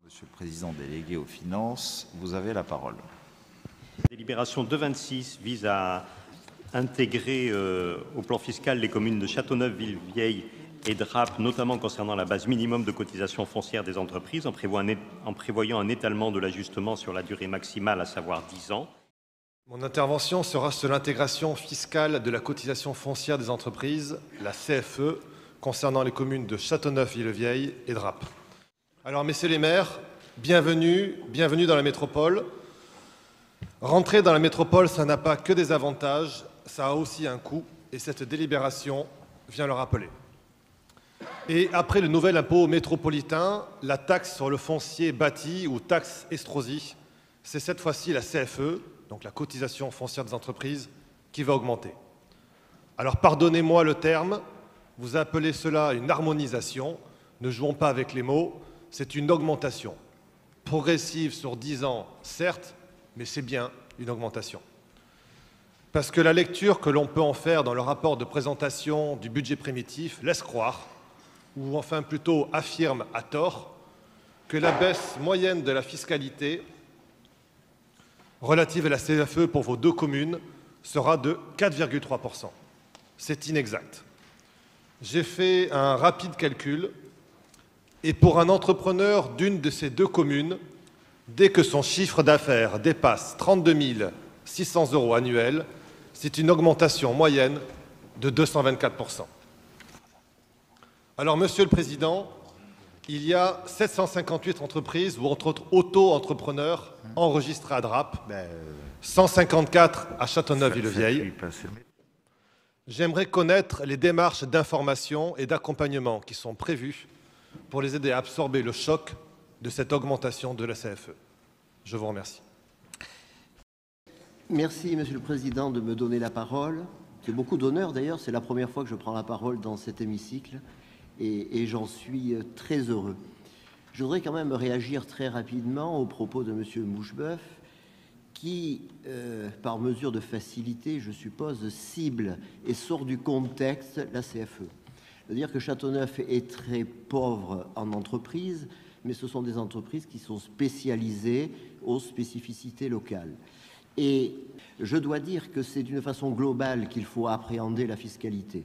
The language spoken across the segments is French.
Monsieur le Président délégué aux Finances, vous avez la parole. La délibération 226 vise à intégrer au plan fiscal les communes de Châteauneuf-Ville-Vieille et Drappe, notamment concernant la base minimum de cotisation foncière des entreprises, en prévoyant un étalement de l'ajustement sur la durée maximale, à savoir 10 ans. Mon intervention sera sur l'intégration fiscale de la cotisation foncière des entreprises, la CFE, concernant les communes de Châteauneuf-Ville-Vieille et Drappe. Alors, messieurs les maires, bienvenue dans la métropole. Rentrer dans la métropole, ça n'a pas que des avantages, ça a aussi un coût, et cette délibération vient le rappeler. Et après le nouvel impôt métropolitain, la taxe sur le foncier bâti ou taxe Estrosi, c'est cette fois-ci la CFE, donc la cotisation foncière des entreprises, qui va augmenter. Alors pardonnez-moi le terme, vous appelez cela une harmonisation, ne jouons pas avec les mots, c'est une augmentation. Progressive sur 10 ans, certes, mais c'est bien une augmentation. Parce que la lecture que l'on peut en faire dans le rapport de présentation du budget primitif laisse croire, ou enfin plutôt affirme à tort, que la baisse moyenne de la fiscalité relative à la CFE pour vos deux communes sera de 4,3%. C'est inexact. J'ai fait un rapide calcul et pour un entrepreneur d'une de ces deux communes, dès que son chiffre d'affaires dépasse 32 600 € annuels, c'est une augmentation moyenne de 224%. Alors, Monsieur le Président, il y a 758 entreprises ou entre autres auto-entrepreneurs enregistrés à Drappe, 154 à Châteauneuf-Ville-Vieille. J'aimerais connaître les démarches d'information et d'accompagnement qui sont prévues pour les aider à absorber le choc de cette augmentation de la CFE. Je vous remercie. Merci, Monsieur le Président, de me donner la parole. C'est beaucoup d'honneur, d'ailleurs. C'est la première fois que je prends la parole dans cet hémicycle et j'en suis très heureux. Je voudrais quand même réagir très rapidement aux propos de Monsieur Moucheboeuf qui, par mesure de facilité, je suppose, cible et sort du contexte la CFE. C'est-à-dire que Châteauneuf est très pauvre en entreprises, mais ce sont des entreprises qui sont spécialisées aux spécificités locales. Et je dois dire que c'est d'une façon globale qu'il faut appréhender la fiscalité.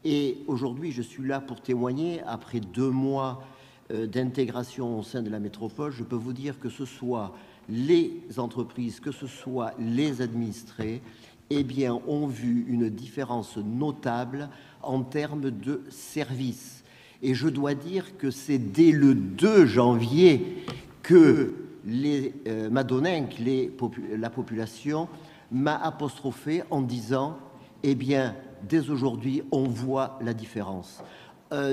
Et aujourd'hui, je suis là pour témoigner, après 2 mois d'intégration au sein de la métropole, je peux vous dire que ce soit les entreprises, que ce soit les administrés, eh bien, ont vu une différence notable en termes de services. Et je dois dire que c'est dès le 2 janvier que les Madoninques, la population, m'a apostrophé en disant « Eh bien, dès aujourd'hui, on voit la différence. »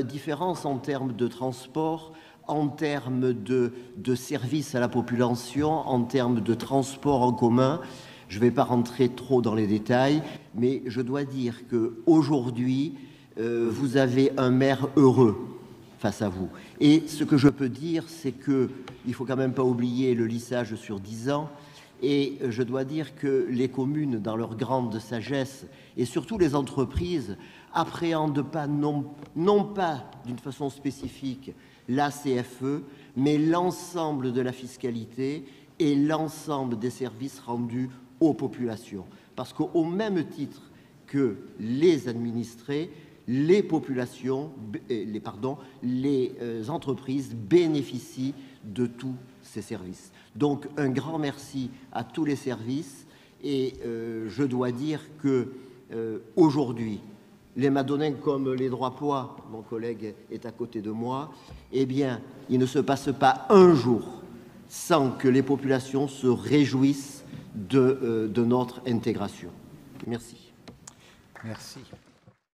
Différence en termes de transport, en termes de services à la population, en termes de transport en commun. Je ne vais pas rentrer trop dans les détails, mais je dois dire qu'aujourd'hui, vous avez un maire heureux face à vous. Et ce que je peux dire, c'est qu'il ne faut quand même pas oublier le lissage sur 10 ans. Et je dois dire que les communes, dans leur grande sagesse, et surtout les entreprises, appréhendent pas, non pas d'une façon spécifique la CFE, mais l'ensemble de la fiscalité et l'ensemble des services rendus aux populations. Parce qu'au même titre que les administrés, les populations, les entreprises bénéficient de tous ces services. Donc un grand merci à tous les services et je dois dire que aujourd'hui, les Madoninques comme les Droipois, mon collègue est à côté de moi, eh bien, il ne se passe pas un jour sans que les populations se réjouissent de notre intégration. Merci. Merci.